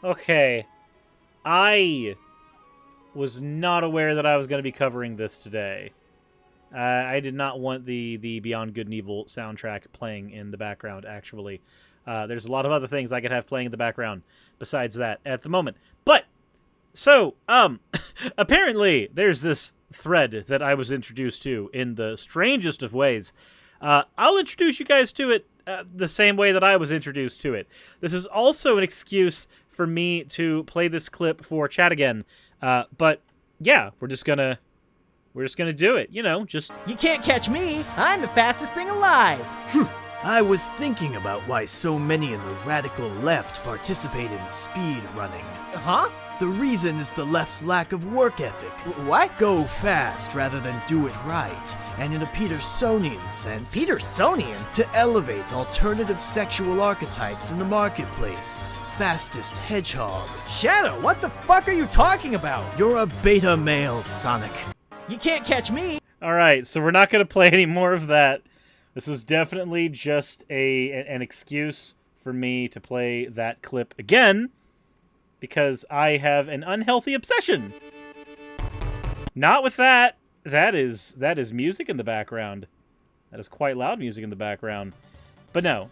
Okay. I was not aware that I was going to be covering this today. I did not want the Beyond Good and Evil soundtrack playing in the background, actually. There's a lot of other things I could have playing in the background besides that at the moment. But, so, apparently there's this thread that I was introduced to in the strangest of ways. I'll introduce you guys to it the same way that I was introduced to it. This is also an excuse for me to play this clip for chat again. But, yeah, we're just gonna do it, just... You can't catch me! I'm the fastest thing alive! I was thinking about why so many in the radical left participate in speed running. Huh? The reason is the left's lack of work ethic. What? Go fast rather than do it right, and in a Petersonian sense... Petersonian? To elevate alternative sexual archetypes in the marketplace. Fastest hedgehog. Shadow, what the fuck are you talking about? You're a beta male, Sonic. You can't catch me! Alright, so we're not going to play any more of that. This was definitely just an excuse for me to play that clip again, because I have an unhealthy obsession. Not with that. That is music in the background. That is quite loud music in the background. But no.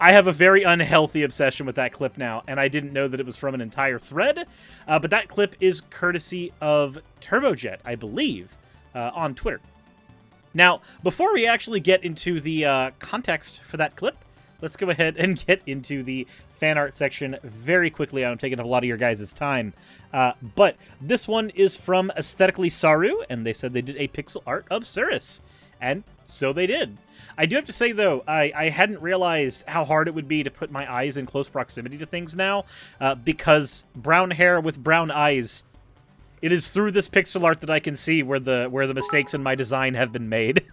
I have a very unhealthy obsession with that clip now, and I didn't know that it was from an entire thread. But that clip is courtesy of Turbojet, I believe, on Twitter. Now, before we actually get into the context for that clip, let's go ahead and get into the fan art section very quickly. I'm taking up a lot of your guys' time. But this one is from Aesthetically Saru, and they said they did a pixel art of Suris. And so they did. I do have to say, though, I hadn't realized how hard it would be to put my eyes in close proximity to things now, because brown hair with brown eyes, it is through this pixel art that I can see where the mistakes in my design have been made.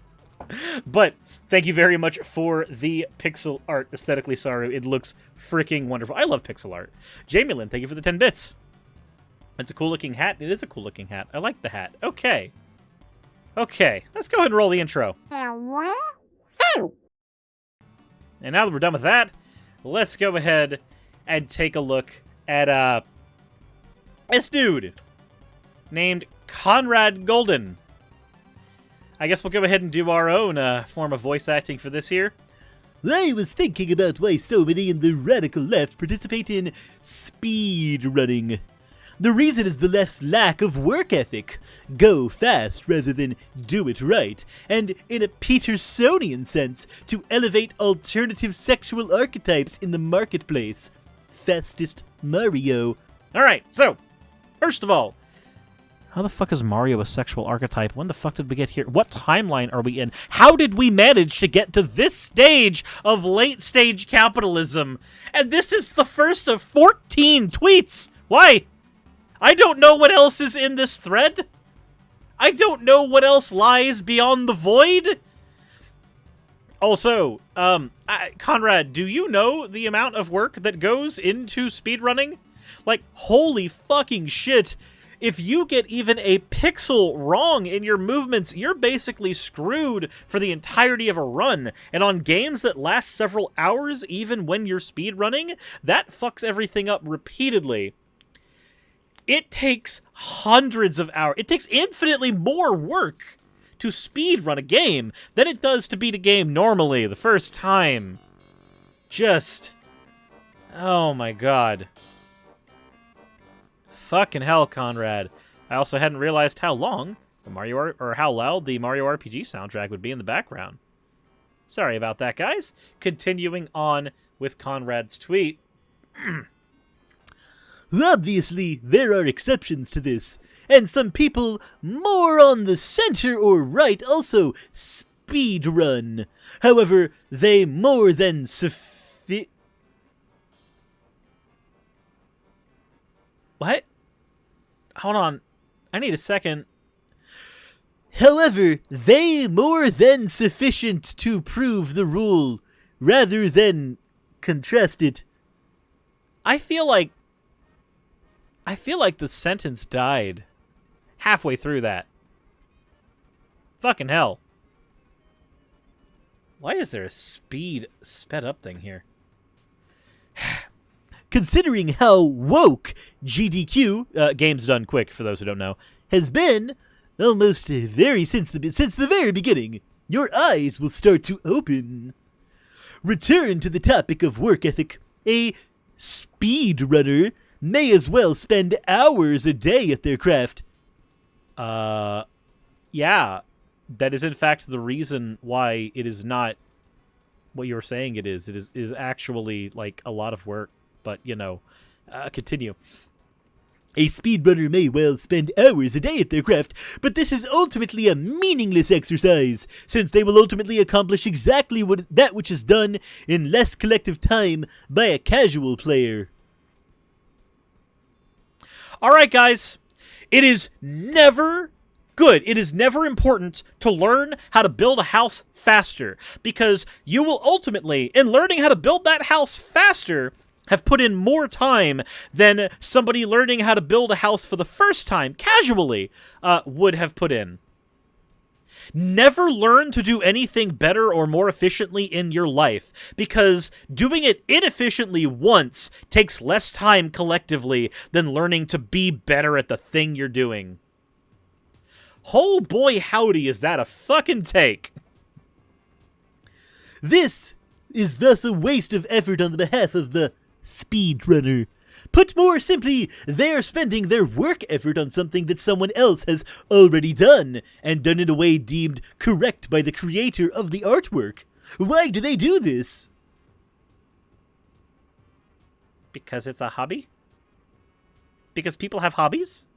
But thank you very much for the pixel art, Aesthetically Saru. It looks freaking wonderful. I love pixel art. Jamie Lynn, thank you for the 10 bits. It's a cool-looking hat. It is a cool-looking hat. I like the hat. Okay. Okay, let's go ahead and roll the intro. And now that we're done with that, let's go ahead and take a look at this dude named Conrad Golden. I guess we'll go ahead and do our own form of voice acting for this here. I was thinking about why so many in the radical left participate in speed running. The reason is the left's lack of work ethic. Go fast rather than do it right. And in a Petersonian sense, to elevate alternative sexual archetypes in the marketplace. Fastest Mario. Alright, so, first of all, how the fuck is Mario a sexual archetype? When the fuck did we get here? What timeline are we in? How did we manage to get to this stage of late-stage capitalism? And this is the first of 14 tweets! Why? I don't know what else is in this thread. I don't know what else lies beyond the void. Also, Conrad, do you know the amount of work that goes into speedrunning? Like, holy fucking shit. If you get even a pixel wrong in your movements, you're basically screwed for the entirety of a run. And on games that last several hours, even when you're speedrunning, that fucks everything up repeatedly. It takes hundreds of hours. It takes infinitely more work to speedrun a game than it does to beat a game normally the first time. Just... oh my god. Fucking hell, Conrad. I also hadn't realized how long or how loud the Mario RPG soundtrack would be in the background. Sorry about that, guys. Continuing on with Conrad's tweet. Obviously, there are exceptions to this, and some people more on the center or right also speedrun. However, they more than What? Hold on. I need a second. However, they more than sufficient to prove the rule, rather than contrast it. I feel like the sentence died halfway through that. Fucking hell. Why is there a sped up thing here? considering how woke GDQ, Games Done Quick, for those who don't know, has been almost since the very beginning, your eyes will start to open. Return to the topic of work ethic. A speedrunner may as well spend hours a day at their craft. Yeah, that is in fact the reason why it is not what you're saying it is. It is actually like a lot of work, but continue. A speedrunner may well spend hours a day at their craft, but this is ultimately a meaningless exercise, since they will ultimately accomplish exactly that which is done in less collective time by a casual player. Alright, guys. It is never good. It is never important to learn how to build a house faster, because you will ultimately, in learning how to build that house faster, have put in more time than somebody learning how to build a house for the first time, casually, would have put in. Never learn to do anything better or more efficiently in your life, because doing it inefficiently once takes less time collectively than learning to be better at the thing you're doing. Oh boy howdy, is that a fucking take. This is thus a waste of effort on the behalf of the speedrunner. Put more simply, they are spending their work effort on something that someone else has already done, and done in a way deemed correct by the creator of the artwork. Why do they do this? Because it's a hobby? Because people have hobbies?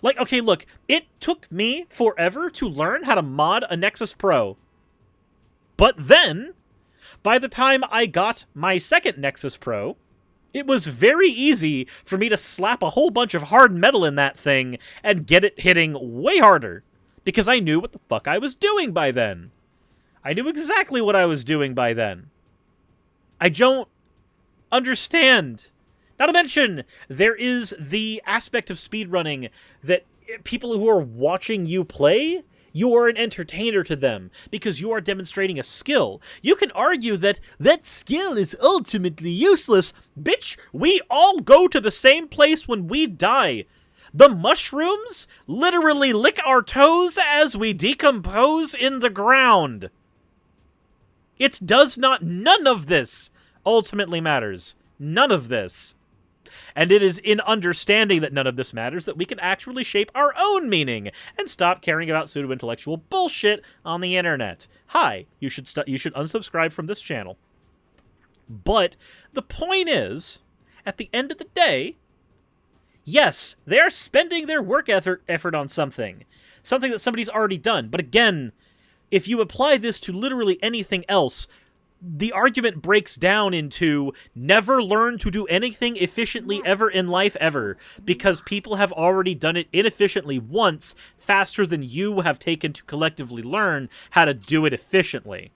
Like, okay, look, it took me forever to learn how to mod a Nexus Pro. But then, by the time I got my second Nexus Pro, it was very easy for me to slap a whole bunch of hard metal in that thing and get it hitting way harder, because I knew what the fuck I was doing by then. I knew exactly what I was doing by then. I don't understand. Not to mention, there is the aspect of speedrunning that people who are watching you play, you are an entertainer to them, because you are demonstrating a skill. You can argue that that skill is ultimately useless. Bitch, we all go to the same place when we die. The mushrooms literally lick our toes as we decompose in the ground. None of this ultimately matters. None of this. And it is in understanding that none of this matters that we can actually shape our own meaning and stop caring about pseudo-intellectual bullshit on the internet. Hi, you should unsubscribe from this channel. But the point is, at the end of the day, yes, they're spending their work effort on something that somebody's already done. But again, if you apply this to literally anything else, the argument breaks down into never learn to do anything efficiently ever in life ever, because people have already done it inefficiently once faster than you have taken to collectively learn how to do it efficiently.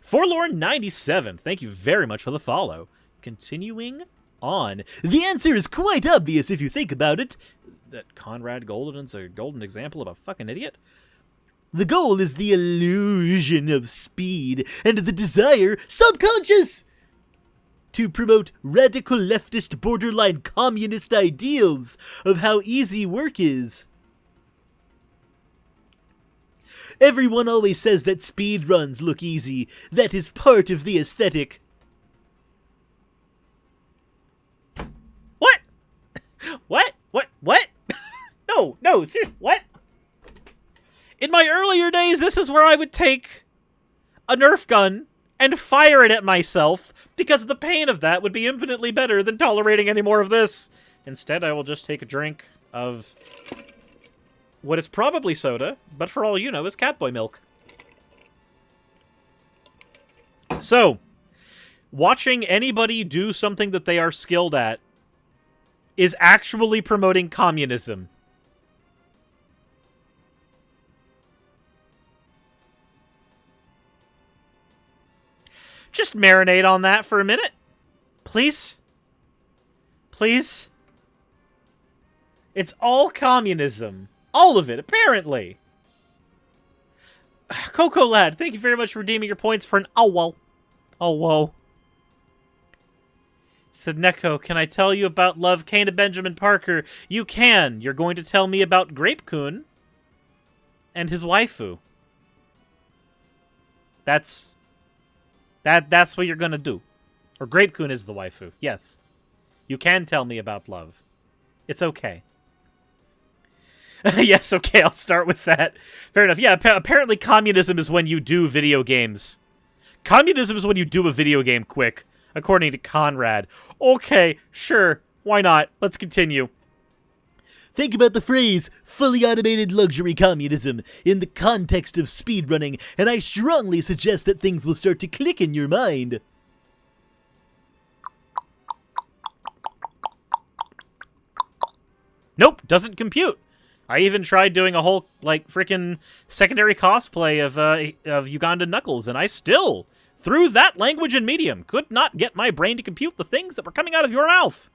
Forlorn97, thank you very much for the follow. Continuing on. The answer is quite obvious if you think about it. That Conrad Golden is a golden example of a fucking idiot. The goal is the illusion of speed, and the desire, subconscious, to promote radical leftist borderline communist ideals of how easy work is. Everyone always says that speed runs look easy. That is part of the aesthetic. What? What? No, seriously, what? In my earlier days, this is where I would take a Nerf gun and fire it at myself, because the pain of that would be infinitely better than tolerating any more of this. Instead, I will just take a drink of what is probably soda, but for all you know is Catboy milk. So, watching anybody do something that they are skilled at is actually promoting communism. Just marinate on that for a minute. Please? Please? It's all communism. All of it, apparently. Coco Lad, thank you very much for redeeming your points for an oh whoa. Oh whoa. Said Neko, can I tell you about Love Kane and Benjamin Parker? You can. You're going to tell me about Grape-kun and his waifu. That's what you're gonna do. Or Grape-kun is the waifu. Yes. You can tell me about love. It's okay. Yes, okay, I'll start with that. Fair enough. Yeah, apparently communism is when you do video games. Communism is when you do a video game quick, according to Conrad. Okay, sure. Why not? Let's continue. Think about the phrase, fully automated luxury communism, in the context of speedrunning, and I strongly suggest that things will start to click in your mind. Nope, doesn't compute. I even tried doing a whole, like, freaking secondary cosplay of Ugandan Knuckles, and I still, through that language and medium, could not get my brain to compute the things that were coming out of your mouth.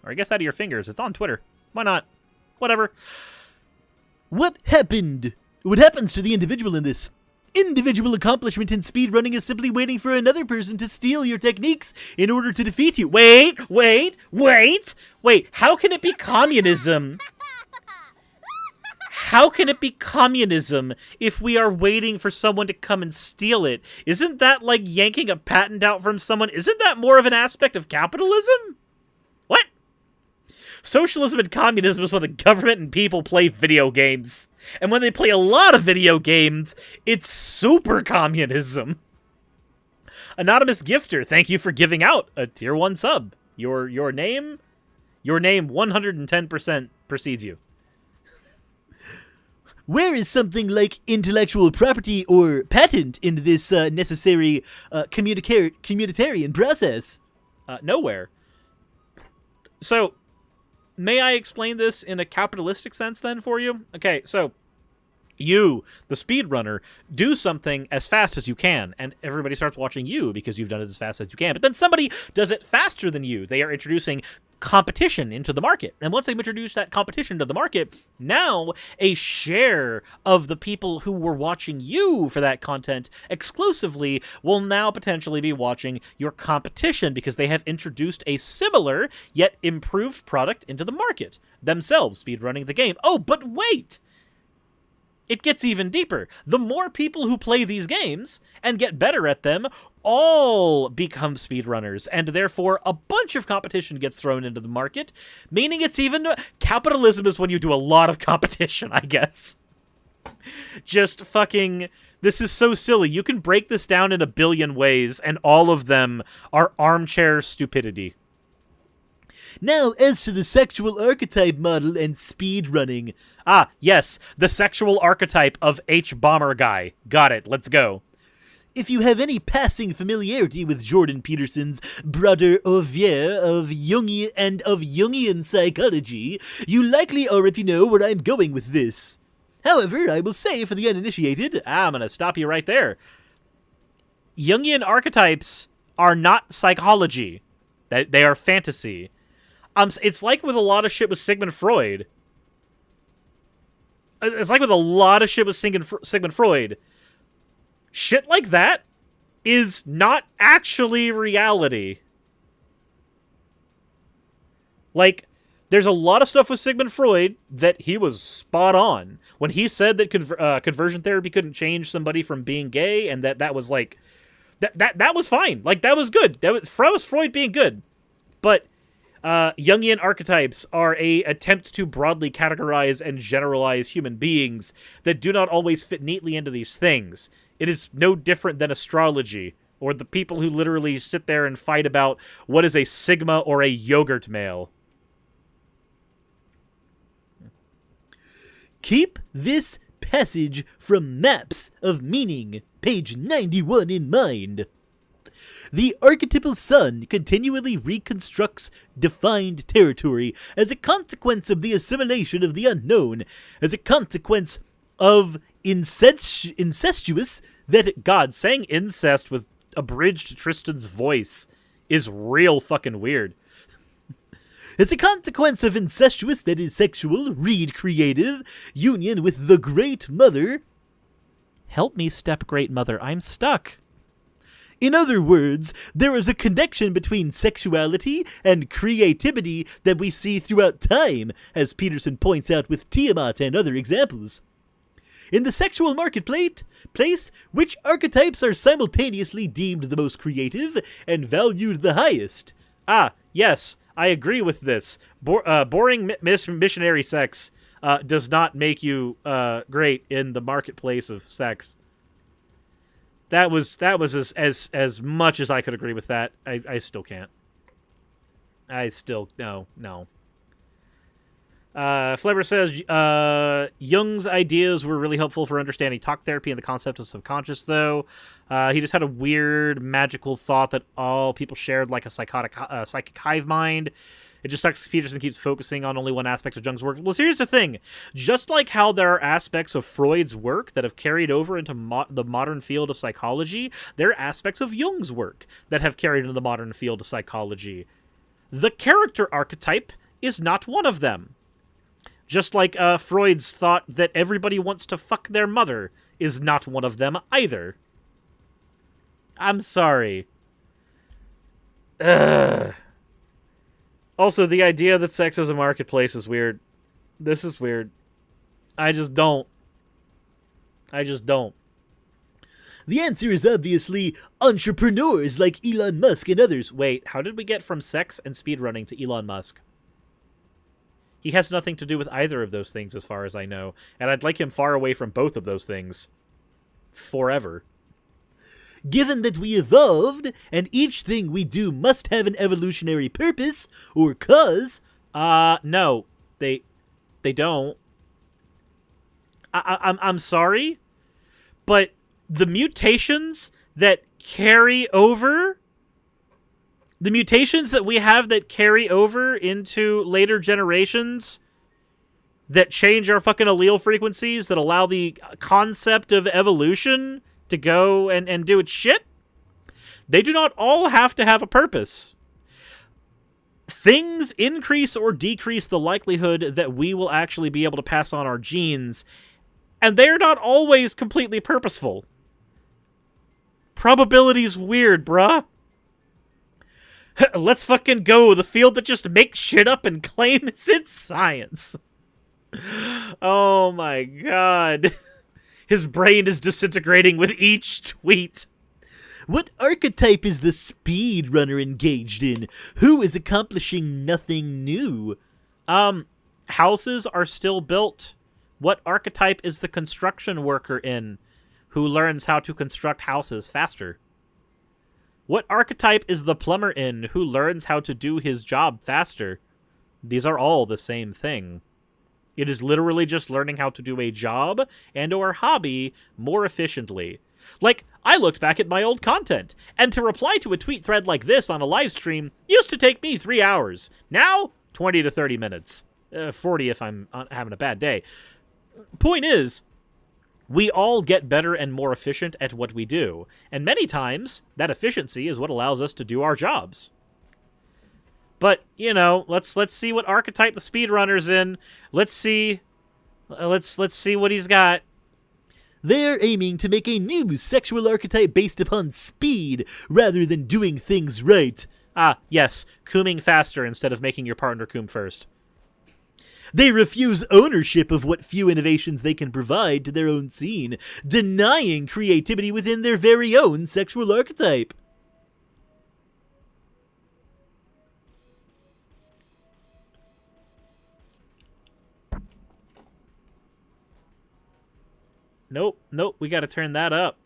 Or I guess out of your fingers. It's on Twitter. Why not? Whatever. What happened? What happens to the individual in this? Individual accomplishment in speedrunning is simply waiting for another person to steal your techniques in order to defeat you. Wait! How can it be communism? How can it be communism if we are waiting for someone to come and steal it? Isn't that like yanking a patent out from someone? Isn't that more of an aspect of capitalism? What? Socialism and communism is when the government and people play video games. And when they play a lot of video games, it's super communism. Anonymous Gifter, thank you for giving out a tier 1 sub. Your name 110% precedes you. Where is something like intellectual property or patent in this necessary communitarian process? Nowhere. So, may I explain this in a capitalistic sense then for you? Okay, so you, the speedrunner, do something as fast as you can, and everybody starts watching you because you've done it as fast as you can. But then somebody does it faster than you. They are introducing competition into the market. And once they've introduced that competition to the market, now a share of the people who were watching you for that content exclusively will now potentially be watching your competition because they have introduced a similar yet improved product into the market, themselves speedrunning the game. Oh, but wait! It gets even deeper. The more people who play these games and get better at them all become speedrunners, and therefore a bunch of competition gets thrown into the market, meaning it's even... Capitalism is when you do a lot of competition, I guess. Just fucking... This is so silly. You can break this down in a billion ways, and all of them are armchair stupidity. Now, as to the sexual archetype model and speedrunning. Ah, yes, the sexual archetype of H-Bomber guy. Got it, let's go. If you have any passing familiarity with Jordan Peterson's broader oeuvre of Jungian psychology, you likely already know where I'm going with this. However, I will say for the uninitiated... I'm gonna stop you right there. Jungian archetypes are not psychology. They are fantasy. It's like with a lot of shit with Sigmund Freud. It's like with a lot of shit with Sigmund Freud. Shit like that is not actually reality. Like, there's a lot of stuff with Sigmund Freud that he was spot on. When he said that conversion therapy couldn't change somebody from being gay, and that was like... That was fine. Like, that was good. That was Freud being good. But... Jungian archetypes are a attempt to broadly categorize and generalize human beings that do not always fit neatly into these things. It is no different than astrology, or the people who literally sit there and fight about what is a sigma or a yogurt male. Keep this passage from Maps of Meaning, page 91 in mind. The archetypal sun continually reconstructs defined territory as a consequence of the assimilation of the unknown, as a consequence of incestuous that... God, saying incest with abridged Tristan's voice is real fucking weird. As a consequence of incestuous, that is sexual, read creative, union with the Great Mother... Help me, step Great Mother, I'm stuck. In other words, there is a connection between sexuality and creativity that we see throughout time, as Peterson points out with Tiamat and other examples. In the sexual marketplace, which archetypes are simultaneously deemed the most creative and valued the highest? Ah, yes, I agree with this. Boring missionary sex does not make you great in the marketplace of sex. That was as much as I could agree with that. I still can't. No. Fleber says, Jung's ideas were really helpful for understanding talk therapy and the concept of subconscious, though. He just had a weird, magical thought that all people shared like a psychic hive mind. It just sucks Peterson keeps focusing on only one aspect of Jung's work. Well, here's the thing. Just like how there are aspects of Freud's work that have carried over into the modern field of psychology, there are aspects of Jung's work that have carried into the modern field of psychology. The character archetype is not one of them. Just like Freud's thought that everybody wants to fuck their mother is not one of them either. I'm sorry. Ugh. Also, the idea that sex is a marketplace is weird. This is weird. I just don't. The answer is obviously entrepreneurs like Elon Musk and others. Wait, how did we get from sex and speedrunning to Elon Musk? He has nothing to do with either of those things as far as I know, and I'd like him far away from both of those things. Forever. Given that we evolved, and each thing we do must have an evolutionary purpose, or cause... No. They don't. I'm sorry, but the mutations that carry over... The mutations that we have that carry over into later generations that change our fucking allele frequencies, that allow the concept of evolution to go and do its shit, they do not all have to have a purpose. Things increase or decrease the likelihood that we will actually be able to pass on our genes, and they're not always completely purposeful. Probability's weird, bruh. Let's fucking go. The field that just makes shit up and claims it's science. Oh my god. His brain is disintegrating with each tweet. What archetype is the speedrunner engaged in? Who is accomplishing nothing new? Houses are still built. What archetype is the construction worker in, who learns how to construct houses faster? What archetype is the plumber in, who learns how to do his job faster? These are all the same thing. It is literally just learning how to do a job and or hobby more efficiently. Like, I looked back at my old content, and to reply to a tweet thread like this on a live stream used to take me 3 hours. Now, 20 to 30 minutes. 40 if I'm having a bad day. Point is, we all get better and more efficient at what we do, and many times, that efficiency is what allows us to do our jobs. But, you know, let's see what archetype the speedrunner's in. Let's see what he's got. They're aiming to make a new sexual archetype based upon speed, rather than doing things right. Ah, yes, cooming faster instead of making your partner coom first. They refuse ownership of what few innovations they can provide to their own scene, denying creativity within their very own sexual archetype. Nope, we gotta turn that up.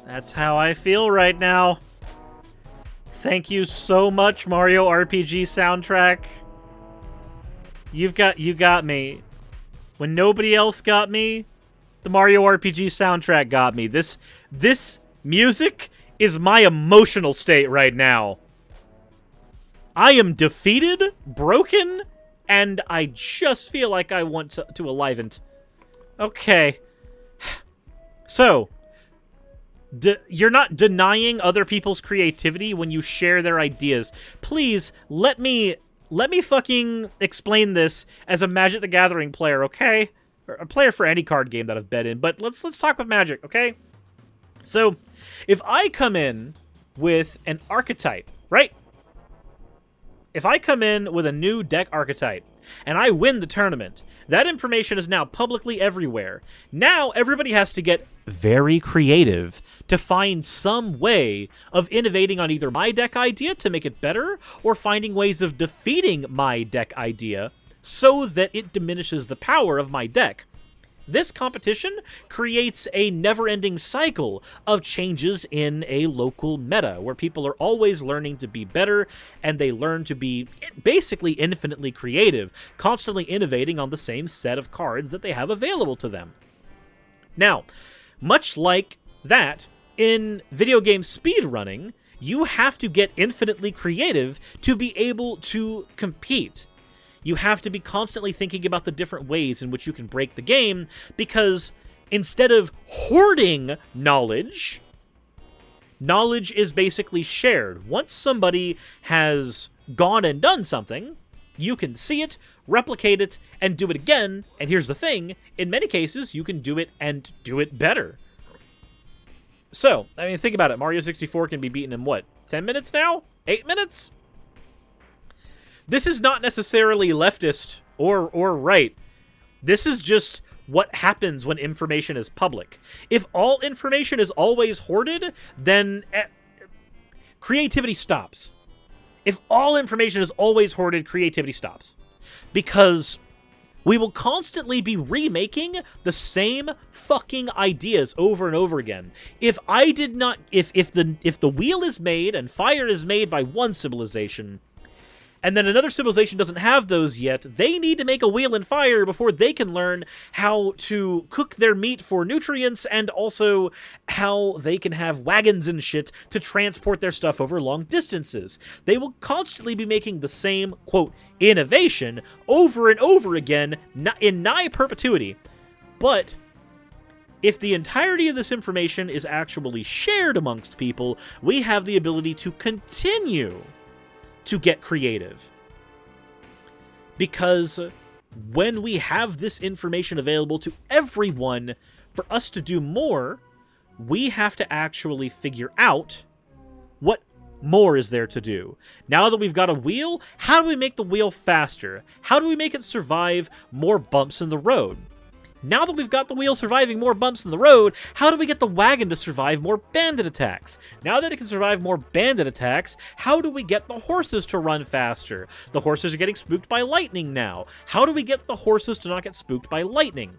That's how I feel right now. Thank you so much, Mario RPG soundtrack. You got me. When nobody else got me, the Mario RPG soundtrack got me. This music is my emotional state right now. I am defeated, broken, and I just feel like I want to enliven. Okay. So, You're not denying other people's creativity when you share their ideas. Please, let me fucking explain this as a Magic the Gathering player, okay? Or a player for any card game that I've bet in, but let's talk with Magic, okay? So, if I come in with an archetype, right? If I come in with a new deck archetype, and I win the tournament, that information is now publicly everywhere. Now, everybody has to get very creative to find some way of innovating on either my deck idea to make it better, or finding ways of defeating my deck idea so that it diminishes the power of my deck. This competition creates a never-ending cycle of changes in a local meta, where people are always learning to be better, and they learn to be basically infinitely creative, constantly innovating on the same set of cards that they have available to them. Now, much like that, in video game speedrunning, you have to get infinitely creative to be able to compete. You have to be constantly thinking about the different ways in which you can break the game, because instead of hoarding knowledge, knowledge is basically shared. Once somebody has gone and done something, you can see it, replicate it, and do it again. And here's the thing, in many cases, you can do it and do it better. So, I mean, think about it. Mario 64 can be beaten in what, 10 minutes now? 8 minutes? This is not necessarily leftist or right. This is just what happens when information is public. If all information is always hoarded, then creativity stops. If all information is always hoarded, creativity stops. Because we will constantly be remaking the same fucking ideas over and over again. If the wheel is made and fire is made by one civilization, and then another civilization doesn't have those yet, they need to make a wheel and fire before they can learn how to cook their meat for nutrients, and also how they can have wagons and shit to transport their stuff over long distances. They will constantly be making the same, quote, innovation over and over again in nigh perpetuity. But if the entirety of this information is actually shared amongst people, we have the ability to continue to get creative. Because when we have this information available to everyone, for us to do more, we have to actually figure out what more is there to do. Now that we've got a wheel, how do we make the wheel faster? How do we make it survive more bumps in the road? Now that we've got the wheel surviving more bumps in the road, how do we get the wagon to survive more bandit attacks? Now that it can survive more bandit attacks, how do we get the horses to run faster? The horses are getting spooked by lightning now. How do we get the horses to not get spooked by lightning?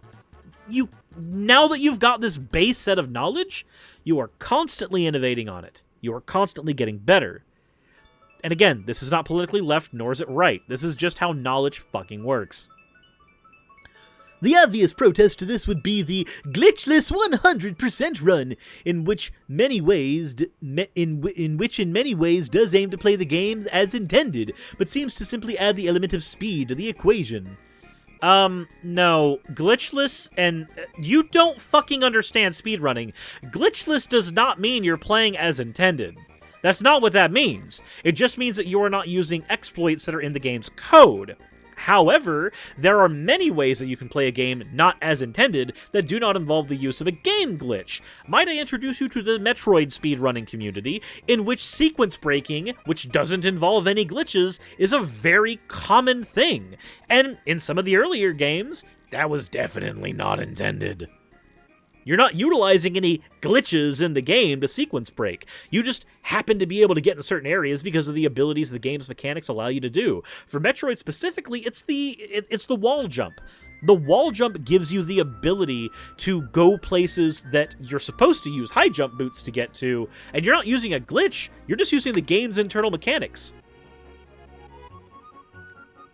Now that you've got this base set of knowledge, you are constantly innovating on it. You are constantly getting better. And again, this is not politically left, nor is it right. This is just how knowledge fucking works. The obvious protest to this would be the glitchless 100% run, in which in many ways does aim to play the game as intended, but seems to simply add the element of speed to the equation. No. Glitchless, and you don't fucking understand speedrunning. Glitchless does not mean you're playing as intended. That's not what that means. It just means that you are not using exploits that are in the game's code. However, there are many ways that you can play a game not as intended that do not involve the use of a game glitch. Might I introduce you to the Metroid speedrunning community, in which sequence breaking, which doesn't involve any glitches, is a very common thing. And in some of the earlier games, that was definitely not intended. You're not utilizing any glitches in the game to sequence break. You just happen to be able to get in certain areas because of the abilities the game's mechanics allow you to do. For Metroid specifically, it's the wall jump. The wall jump gives you the ability to go places that you're supposed to use high jump boots to get to, and you're not using a glitch, you're just using the game's internal mechanics.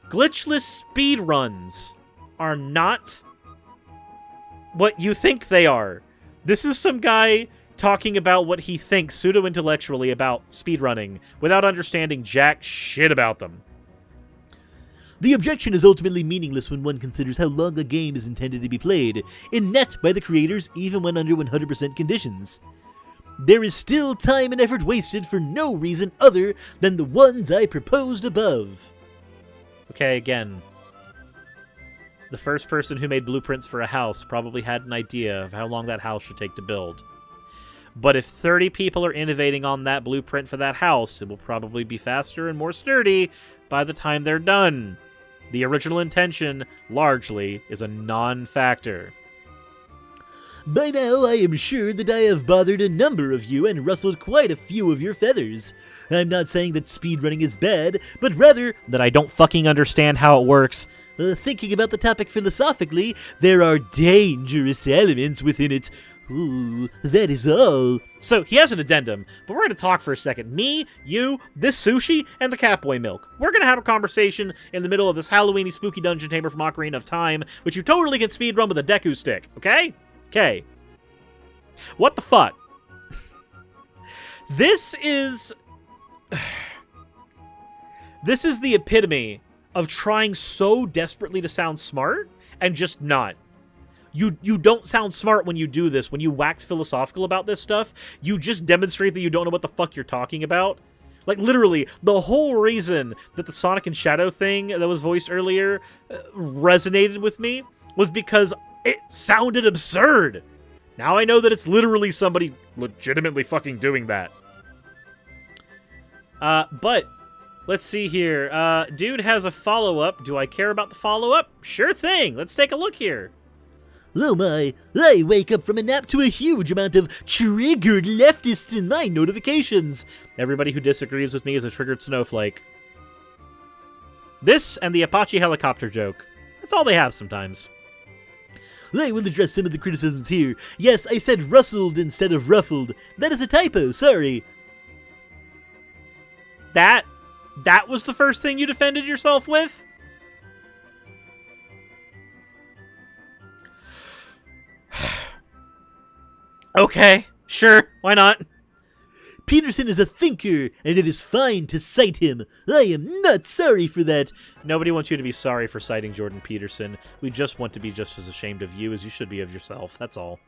Glitchless speedruns are not what you think they are. This is some guy talking about what he thinks pseudo-intellectually about speedrunning without understanding jack shit about them. The objection is ultimately meaningless when one considers how long a game is intended to be played, in net by the creators even when under 100% conditions. there is still time and effort wasted for no reason other than the ones I proposed above. Okay, again. The first person who made blueprints for a house probably had an idea of how long that house should take to build. But if 30 people are innovating on that blueprint for that house, it will probably be faster and more sturdy by the time they're done. The original intention, largely, is a non-factor. By now, I am sure that I have bothered a number of you and rustled quite a few of your feathers. I'm not saying that speedrunning is bad, but rather That I don't fucking understand how it works. Thinking about the topic philosophically, there are dangerous elements within it. Ooh, that is all. So, he has an addendum, but we're going to talk for a second. Me, you, this sushi, and the Catboy milk. We're going to have a conversation in the middle of this Halloween-y spooky dungeon chamber from Ocarina of Time, which you totally can speedrun with a Deku stick, okay? Okay. What the fuck? This is the epitome of trying so desperately to sound smart and just not. You don't sound smart when you do this. When you wax philosophical about this stuff, you just demonstrate that you don't know what the fuck you're talking about. Like, literally, the whole reason that the Sonic and Shadow thing that was voiced earlier resonated with me was because it sounded absurd. Now I know that it's literally somebody legitimately fucking doing that. But let's see here. Dude has a follow-up. Do I care about the follow-up? Sure thing. Let's take a look here. Oh my, I wake up from a nap to a huge amount of triggered leftists in my notifications. Everybody who disagrees with me is a triggered snowflake. This and the Apache helicopter joke. That's all they have sometimes. I will address some of the criticisms here. Yes, I said rustled instead of ruffled. That is a typo, sorry. That was the first thing you defended yourself with? Okay, sure, why not? Peterson is a thinker, and it is fine to cite him. I am not sorry for that. Nobody wants you to be sorry for citing Jordan Peterson. We just want to be just as ashamed of you as you should be of yourself, that's all.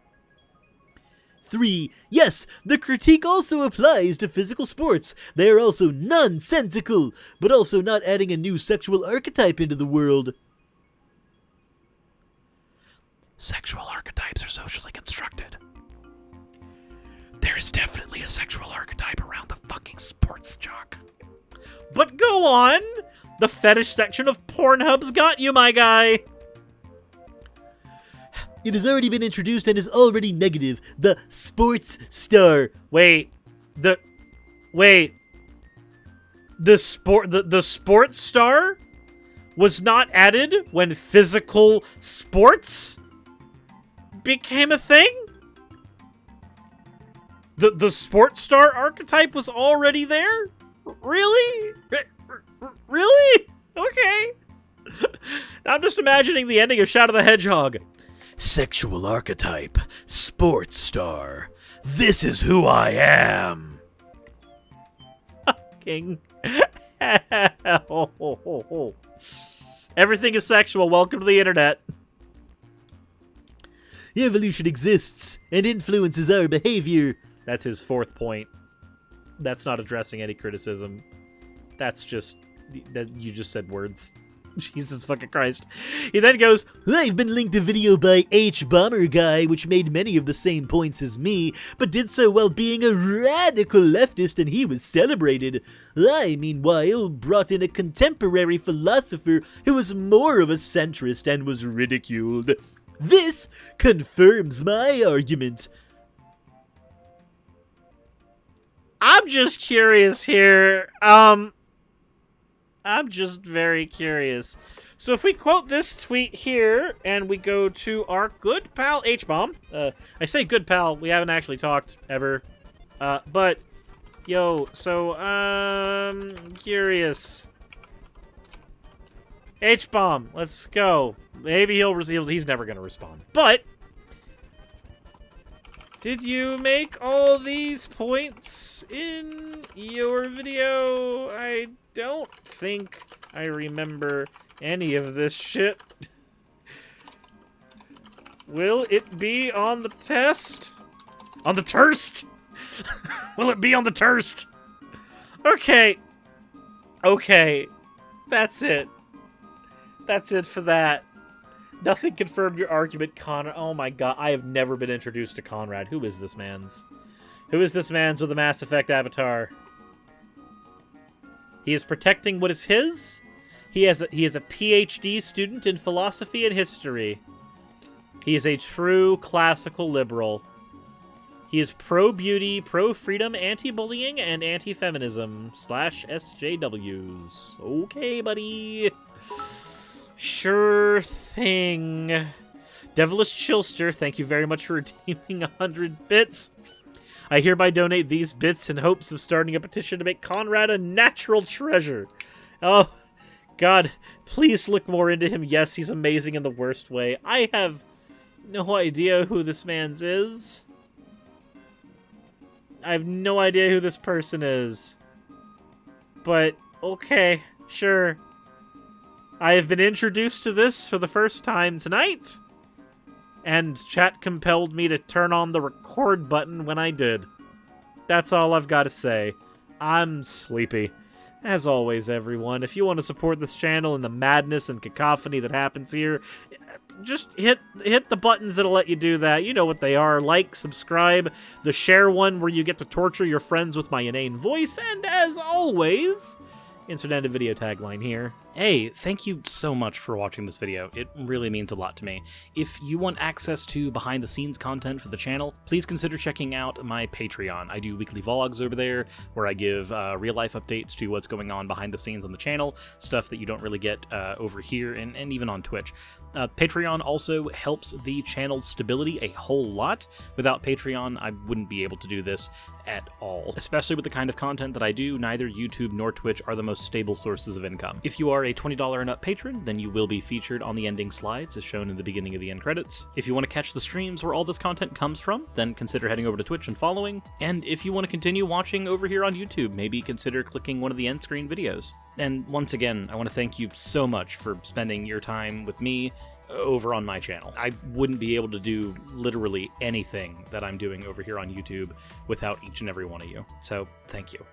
3. Yes, the critique also applies to physical sports. They are also nonsensical, but also not adding a new sexual archetype into the world. Sexual archetypes are socially constructed. There is definitely a sexual archetype around the fucking sports jock. But go on! The fetish section of Pornhub's got you, my guy! It has already been introduced and is already negative. The sports star. The sports star was not added when physical sports became a thing? The sports star archetype was already there? Really? Really? Okay. I'm just imagining the ending of Shadow the Hedgehog. Sexual archetype, sports star. This is who I am. Fucking hell. Everything is sexual. Welcome to the internet. Evolution exists and influences our behavior. That's his fourth point. That's not addressing any criticism. That's just... you just said words. Jesus fucking Christ. He then goes, I've been linked a video by H-Bomber Guy, which made many of the same points as me, but did so while being a radical leftist, and he was celebrated. I, meanwhile, brought in a contemporary philosopher who was more of a centrist and was ridiculed. This confirms my argument. I'm just curious here. I'm just very curious. So if we quote this tweet here, and we go to our good pal H-Bomb. I say good pal, we haven't actually talked ever. But, yo, so, curious. H-Bomb, let's go. Maybe he's never gonna respond. But, did you make all these points in your video? I don't think I remember any of this shit. Will it be on the test? On the terst? Will it be on the Turst? Okay. Okay. That's it. That's it for that. Nothing confirmed your argument, Conrad. Oh my god, I have never been introduced to Conrad. Who is this man's? Who is this man's with a Mass Effect avatar? He is protecting what is his? He is a PhD student in philosophy and history. He is a true classical liberal. He is pro-beauty, pro-freedom, anti-bullying, and anti-feminism / SJWs. Okay, buddy. Sure thing. Devilish Chilster, thank you very much for redeeming 100 bits. I hereby donate these bits in hopes of starting a petition to make Conrad a natural treasure. Oh, God, please look more into him. Yes, he's amazing in the worst way. I have no idea who this man's is. I have no idea who this person is. But, okay, sure. I have been introduced to this for the first time tonight, and chat compelled me to turn on the record button when I did. That's all I've got to say. I'm sleepy. As always, everyone, if you want to support this channel and the madness and cacophony that happens here, just hit the buttons that'll let you do that. You know what they are. Like, subscribe, the share one where you get to torture your friends with my inane voice, and as always, insert end of video tagline here. Hey, thank you so much for watching this video. It really means a lot to me. If you want access to behind-the-scenes content for the channel, please consider checking out my Patreon. I do weekly vlogs over there where I give real-life updates to what's going on behind the scenes on the channel, stuff that you don't really get over here and even on Twitch. Patreon also helps the channel's stability a whole lot. Without Patreon, I wouldn't be able to do this at all. Especially with the kind of content that I do, neither YouTube nor Twitch are the most stable sources of income. If you are a $20 and up patron, then you will be featured on the ending slides as shown in the beginning of the end credits. If you want to catch the streams where all this content comes from, then consider heading over to Twitch and following. And if you want to continue watching over here on YouTube, maybe consider clicking one of the end screen videos. And once again, I want to thank you so much for spending your time with me over on my channel. I wouldn't be able to do literally anything that I'm doing over here on YouTube without each and every one of you. So, thank you.